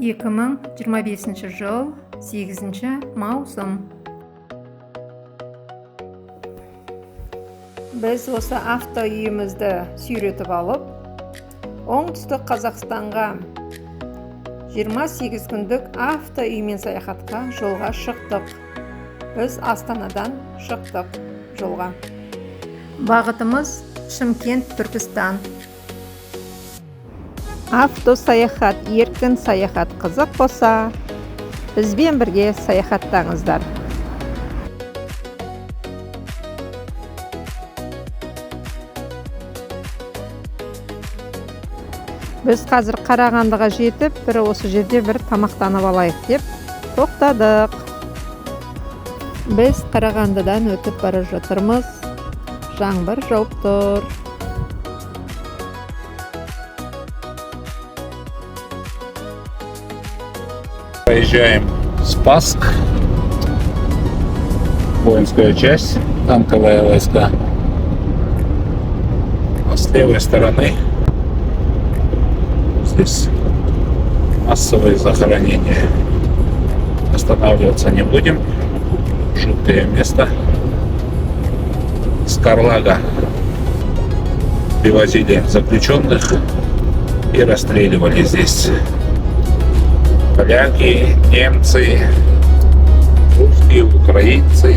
2025 жыл 8 маусым. Біз осы авто үйімізді сүйретіп алып, оңтүстік Қазақстанға 28 күндік авто үймен саяхатқа жолға шықтық. Біз Астанадан шықтық жолға. Бағытымыз Шымкент, Түркістан. Авто саяхат, еркін саяхат қызық болса, бізбен бірге саяхаттаңыздар. Біз қазір Қарағандыға жетіп, бір осы жерде бір тамақтанып алайық деп тоқтадық. Біз Қарағандыдан өтіп бара жатырмыз. Жаңбыр жауып тұр. Поезжаем в Спасск, воинская часть, танковые войска. А с левой стороны здесь массовые захоронения. Останавливаться не будем. Жуткое место. С Карлага привозили заключенных и расстреливали здесь. Поляки, немцы, русские, украинцы.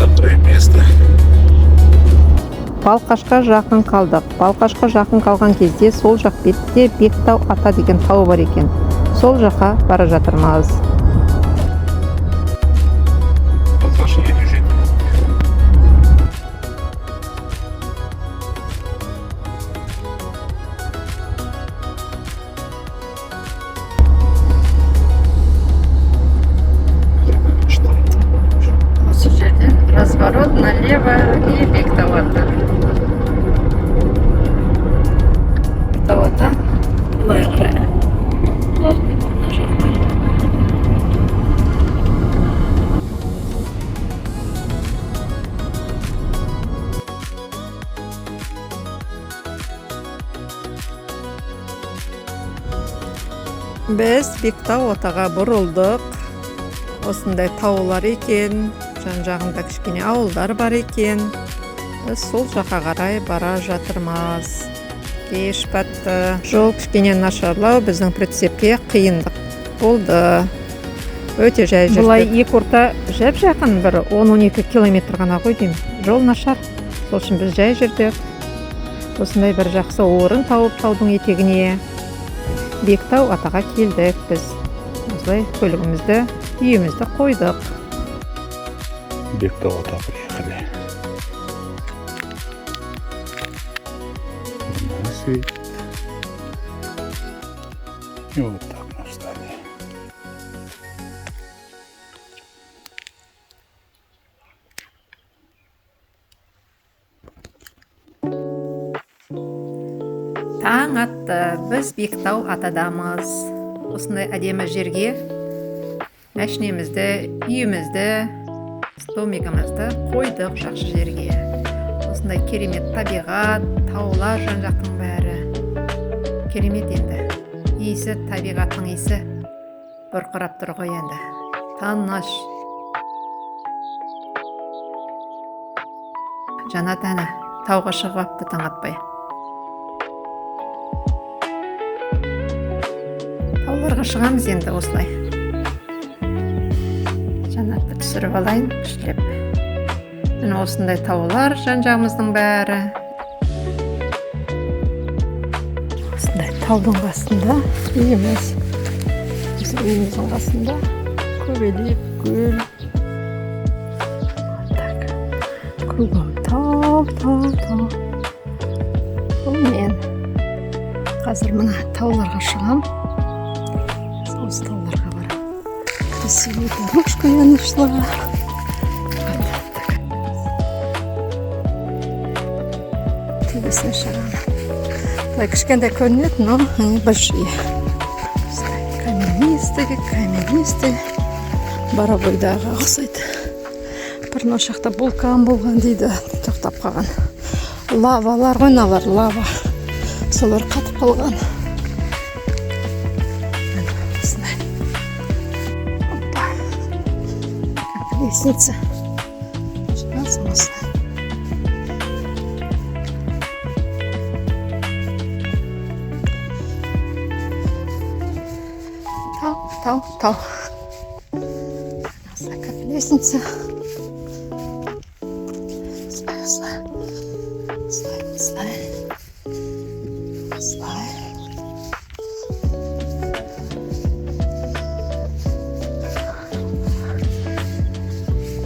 Такое место. Балқашқа жақын қалдық. Балқашқа жақын қалған кезде сол жақ бетте Бектау ата деген тау бар екен. Сол жаққа бара жатырмыз. Разворот налево и Бектау ата. Бектау ата. Біз Бектау атаға бұрылдық. Осындай таулар екен. Жан-жағында кішкене ауылдар бар екен. Біз сол жаққа қарай бара жатырмыз. Кеш батты. Жол кішкене нашарлау, біздің прицепке қиындық болды. Өте жай жүрдік. Бұлай екі орта жап жақын, бір 10-12 километр ғана ғой деймін. Жол нашар. Сол үшін біз жай жүрдік. Осындай бір жақсы орын тауып таудың етегіне Бектау атаға келдік біз. Осылай көлігімізді, үйімізді қойдық. Бектау ата приехали. Светит. И вот так мы встали. Таң атты, біз Бектау атадамыз. Осындай әдемі жерге мәшінемізді, үйімізді, домигімізді қойдық жақсы жерге. Осындай керемет табиғат, таулар жан-жақтың бәрі. Керемет енді. Иісі, табиғаттың иісі бұрқырап тұр ғой енді. Таныш. Жанат әні тауға шығып апты таң атпай. Тауларға шығамыз енді осылай. Жанатты түсіріп алайын, күштеп. Міне осындай таулар жан-жағымыздың бәрі. Осындай таудың қасында үйіміз. Біздің үйіміздің қасында көбелек көл. Көгім тау. Бұл мен. Қазір мына тауларға шығам. Осы тауларға барам. Красивая дорожка я нашла. Тегісіне шығам. Бұлай кішкентай көрінеді, но они большие. Каменистый. Барабойдағы ұқсайды. Бір ношақта вулкан болған дейді, тоқтап қалған. Лавалар ғой, лава. Солар қатып қалған. Лестница. Çıkarsın aslan. Тау. Как лестница. Слай.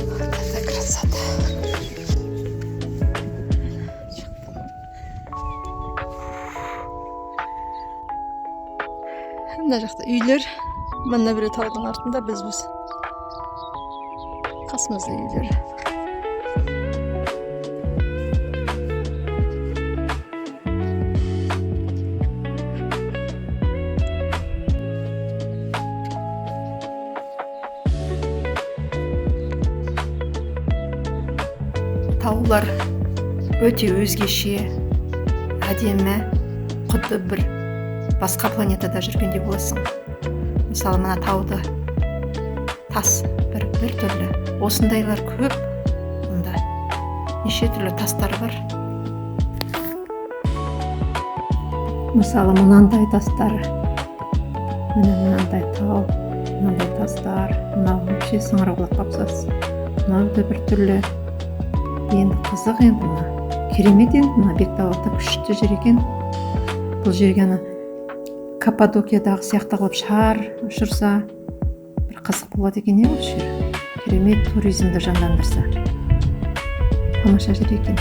Вот это красота. Мына жақта үйлер. Мына біреу таудың артында біз қасымызда үйлер. Таулар өте өзгеше, әдемі, құдды бір басқа планетада жүргендей боласың. Мысалы, мына тауды тас бір түрлі. Осындайлар көп. Мұнда неше түрлі тастар бар. Мысалы, мынандай тастар, мынандай тау, мынандай тастар, мынау вообще сыңырауқұлаққа ұқсас. Мынау да бір түрлі. Енді қызық, енді мына керемет, енді мына Бектауы күшті жер екен. Бұл жерге ана Каппадокиядағы сияқты қылып шар ұшырса бір қызық болады екен, не осы жер? Керемет туризмді жандандырса. Тамаша жер екен.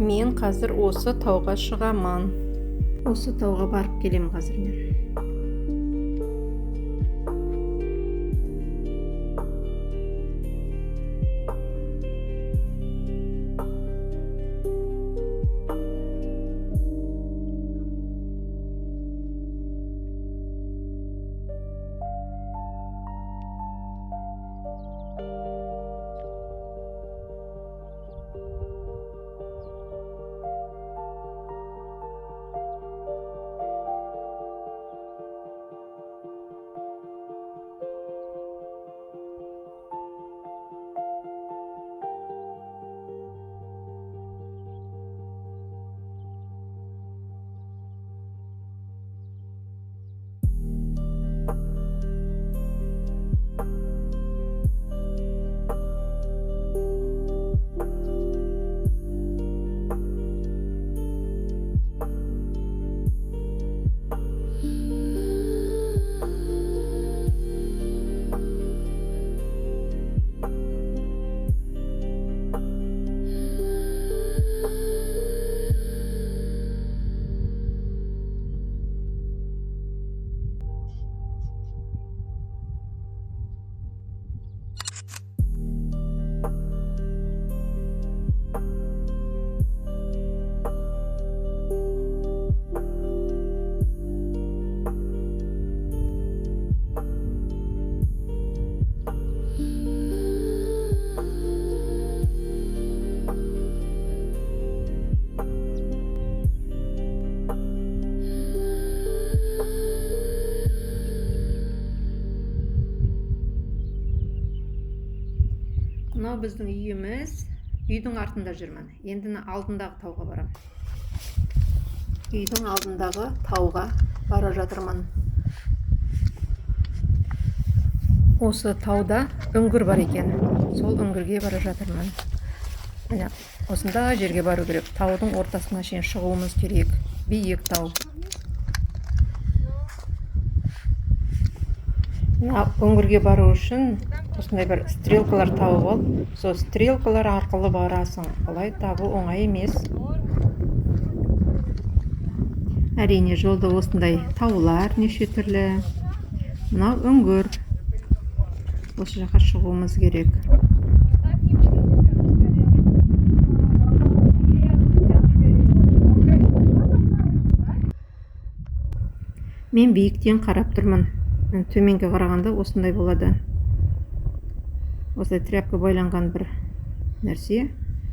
Мен қазір осы тауға шығамын. Осы тауға барып келем қазір мен. Мынау біздің үйіміз. Үйдің артында жүрмін. Енді алдындағы тауға барам. Үйдің алдындағы тауға бара жатырмын. Осы тауда үңгір бар екен. Сол үңгірге бара жатырмын. Міне, осында жерге бару керек. Таудың ортасына шейін шығуымыз керек. Биік тау. Үңгірге бару үшін осындай бір стрелкалар тауып ал. Сол стрелкалар арқылы барасың. Олай табу оңай емес. Әрине, жолда осындай таулар неше түрлі. Мынау үңгір. Осы жаққа шығуымыз керек. Мен биіктен қарап тұрмын. Төменге қарағанда осындай болады. Осылай тряпка байланған бір нәрсе.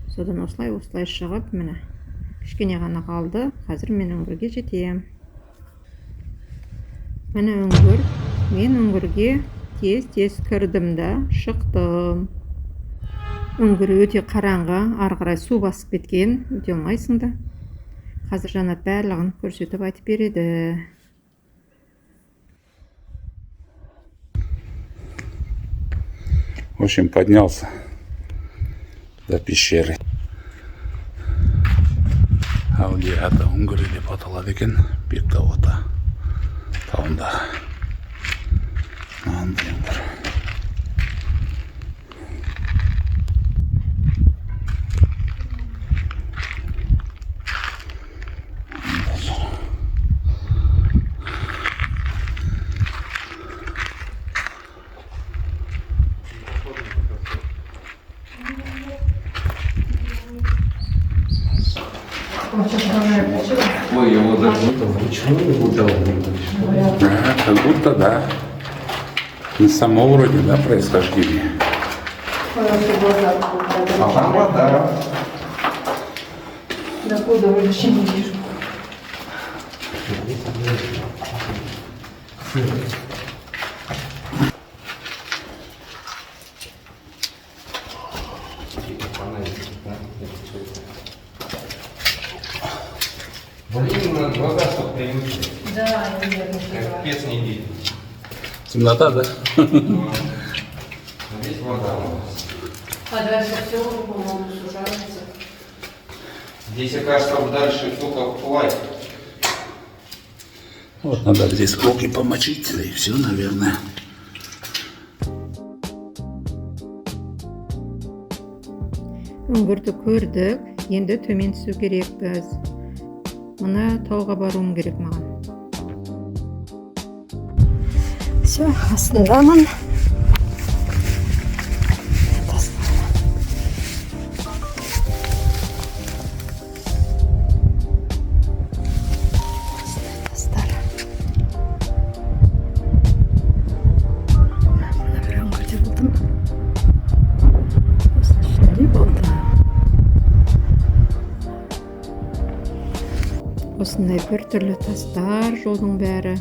Содан осылай шығып, міне. Кішкене ғана қалды. Қазір мен үңгірге жетем. Міне үңгір. Мен үңгірге тез кірдім да шықтым. Үңгір өте қараңғы, ары қарай су басып кеткен. Өте алмайсың да. Қазір Жанат барлығын көрсетіп айтып береді. В общем, поднялся до пещеры. Аулиата үңгірі деп аталады екен. Бектау ата тауында. Андай үңгір. Ой, его даже вручную выдавливали. Как будто да. Не само вроде, да, происхождение. А там вода. Докуда вообще не вижу. Блин, глаза что привыкли. Да, я не Как пец не видит. Темнота, да? Здесь вода у нас. А дальше все, по-моему, сужается. Здесь, кажется, дальше только платье. Вот надо здесь руки помочить, да и все, наверное. Үңгірді көрдік, енді төмен түсу керекпіз. Мына тауға баруым керек маған. Все, астындамын. Тастар. Мына бір үңгірде болдым. Осының ішінде болды. Осындай бір түрлі тастар жолдың бәрі.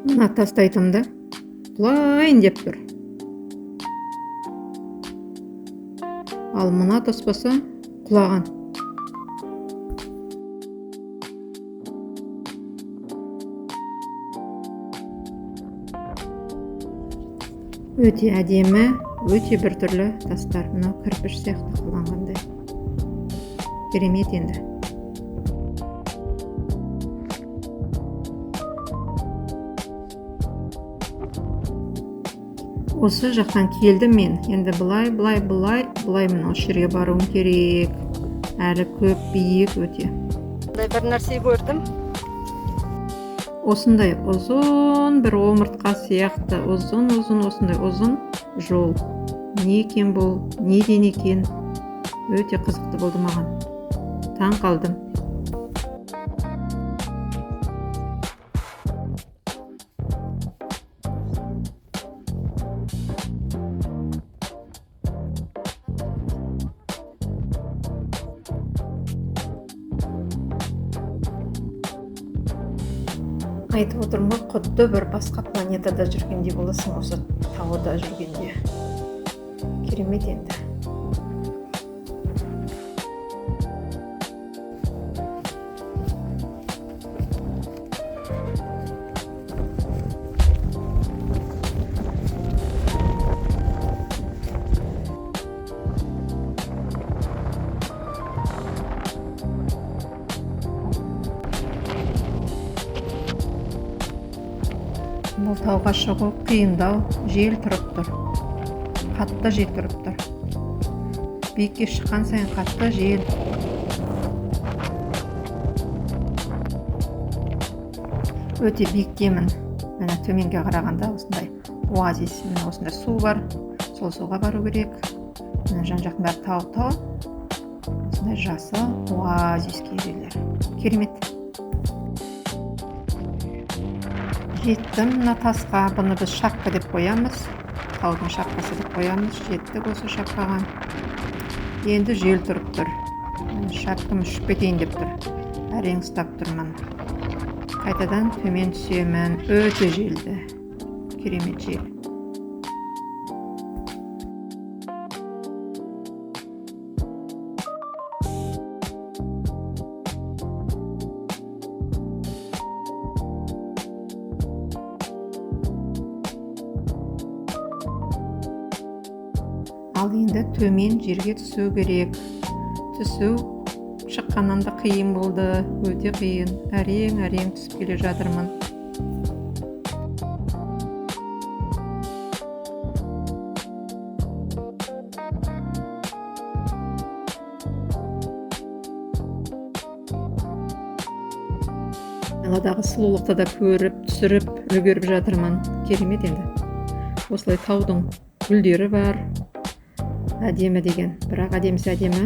Мына тастайтымды құлайын деп тұр. Ал мына таспаса құлаған. Өте әдемі, өте бір түрлі тастар. Мынау кірпіш сияқты қаланғандай. Керемет енді. Осы жақтан келдім мен. Енді бұлай мына жерге баруым керек. Әлі көп биік өте. Бір нәрсе көрдім. осындай ұзын бір омыртқа сияқты ұзын осындай ұзын жол. Не екен бұл, неден екен? Өте қызықты болды маған. Таң қалдым. Айтып отырмын, құдды бір басқа планетада жүргендей боласың осы тауда жүргенде. Керемет енді. Бұл тауға шығу қиындау, жел тұрып тұр. Қатты жел тұрып тұр. Биікке шыққан сайын қатты жел. Өте биіктемін. Міне төменге қарағанда осындай оазис, міне осындай су бар. Сол суға бару керек. Міне жан жағында тау. Осындай жасыл оазиске жерлер. Керемет. Жеттім мына тасқа, бұны біз шапқа деп қоямыз. Таудың шапқасы деп қоямыз. Жеттік осы шапқаға. Енді жел тұрып тұр. Шапқым ұшып кетейін деп тұр. Әрең ұстап тұрмын. Қайтадан төмен түсемін. Өте желді. Керемет жел. Ал енді төмен жерге түсу керек. Түсу шыққаннан да қиын болды. Өте қиын. Әрең түсіп келе жатырмын. Даладағы сұлулықты да көріп, түсіріп, үлгеріп жатырмын. Керемет енді. Осылай таудың гүлдері бар. Әдемі деген, бірақ әдемісі әдемі.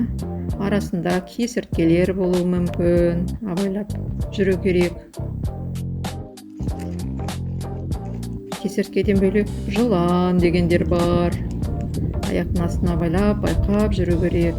Арасында кесірткелер болуы мүмкін. Абайлап жүру керек. Кесірткеден бөлек жылан дегендер бар. Аяқтың астына абайлап, байқап жүру керек.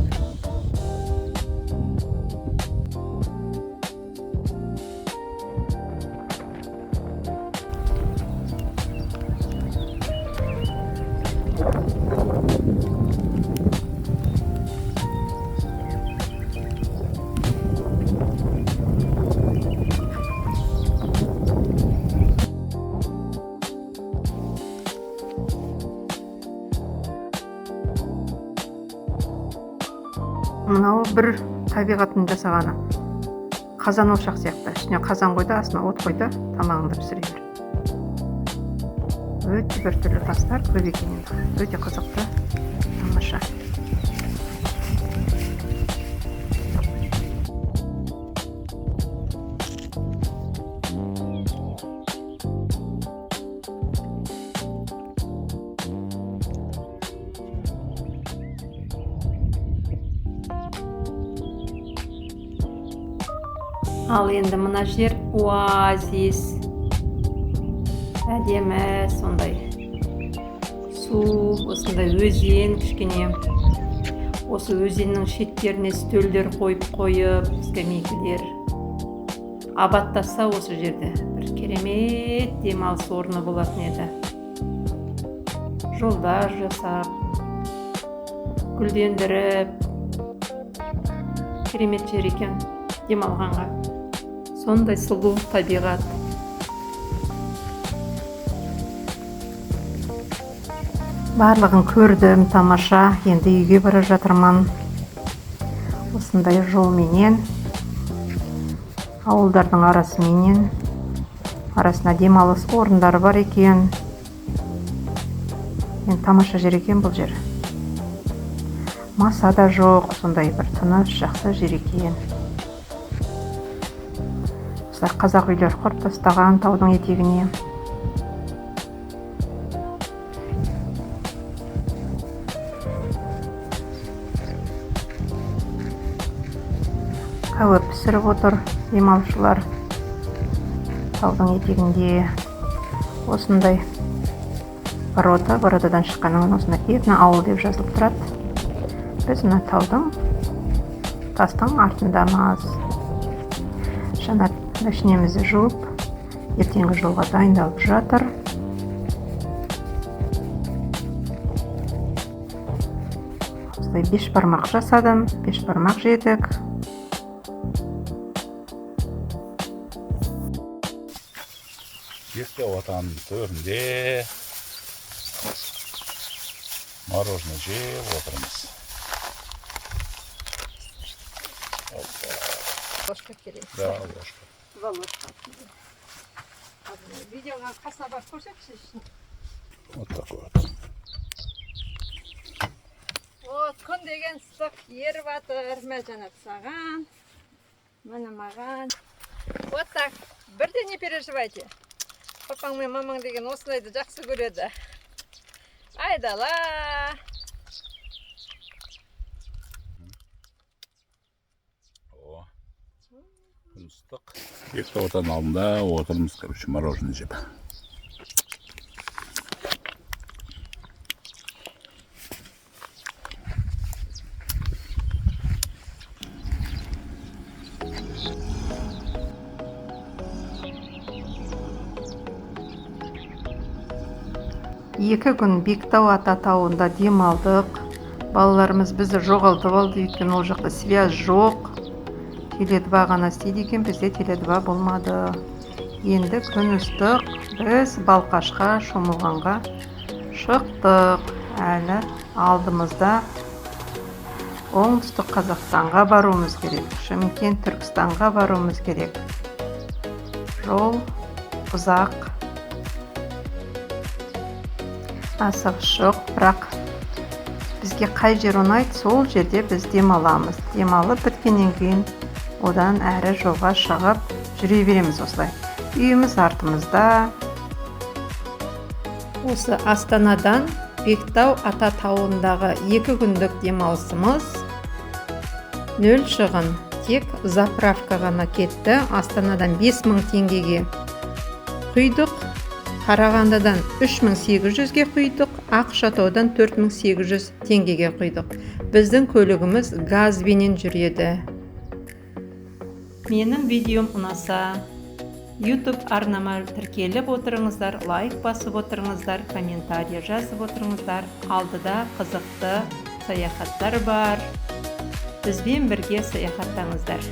Мынау бір табиғаттың жасағаны. Қазан ошақ сияқты. Үстіне қазан қойды, астына от қойды, тамағыңды пісіре бер. Өте бір түрлі тастар көп екен енді. Өте қызықты, тамаша. Ал енді мына жер оазис. Әдемі, сондай су, осындай өзен кішкене. Осы өзеннің шеттеріне стөлдер қойып, скамейкалар. Абаттаса осы жерде бір керемет демалыс орны болатын еді. Жолдар жасап, гүлдендіріп, керемет жер екен демалғанға. Сондай сұлу табиғат. Барлығын көрдім, тамаша. Енді үйге бара жатырмын. Осындай жолменен, ауылдардың арасыменен, арасында демалыс орындары бар екен. Енді тамаша жер екен бұл жер. Маса да жоқ, сондай бір тыныш, жақсы жер екен. Осылай қазақ үйлер құрып тастаған таудың етегіне. Қауіп пісіріп отыр демалушылар таудың етегінде. Осындай Борододан шыққаннан осында келіп, ауыл деп жазылып тұрады. Біз мына таудың тастың артындамыз. Жанат машинемізді жуып, ертеңгі жолға дайындалып жатыр. Осылай бешбармақ жасадым, бешбармақ жедік. Бектауотаның төрінде мороженое жеп отырмыз. Ложка керек. Да, ложка. Два ложка. Видеоға қасына барып көрсетші. Вот такой вот. Вот, күн деген ыстық еріп жатыр. Жанат саған, міне маған. Вот так. Бірде не переживайте. Папаң мен мамаң деген осындайды жақсы көреді. Айдала. О, күн ыстық. Бектауотаның алдында отырмыз, короче, мороженое жеп. Екі күн Бектау ата тауында демалдық. Балаларымыз бізді жоғалтып алды, өйткені ол жақта связь жоқ. Теле2 ғана істейді екен, бізде Теле2 болмады. Енді күн ыстық, біз Балқашқа шомылғанға шықтық. Әлі алдымызда оңтүстік Қазақстанға баруымыз керек. Шымкент, Түркістанға баруымыз керек. Жол ұзақ. Асығыс жоқ, бірақ бізге қай жер ұнайды, сол жерде біз демаламыз. Демалып біткеннен кейін одан әрі жолға шығып жүре береміз осылай. Үйіміз артымызда. Осы Астанадан Бектау ата тауындағы 2 күндік демалысымыз 0 шығын. Тек заправка ғана кетті. Астанадан 5000 теңгеге құйдық. Қарағандыдан 3800-ге құйдық, Ақшатаудан 4800 теңгеге құйдық. Біздің көлігіміз газбенен жүреді. Менің видеом ұнаса, YouTube арнама тіркеліп отырыңыздар, лайк басып отырыңыздар, комментария жазып отырыңыздар. Алдыда қызықты саяхаттар бар. Бізбен бірге саяхаттаңыздар.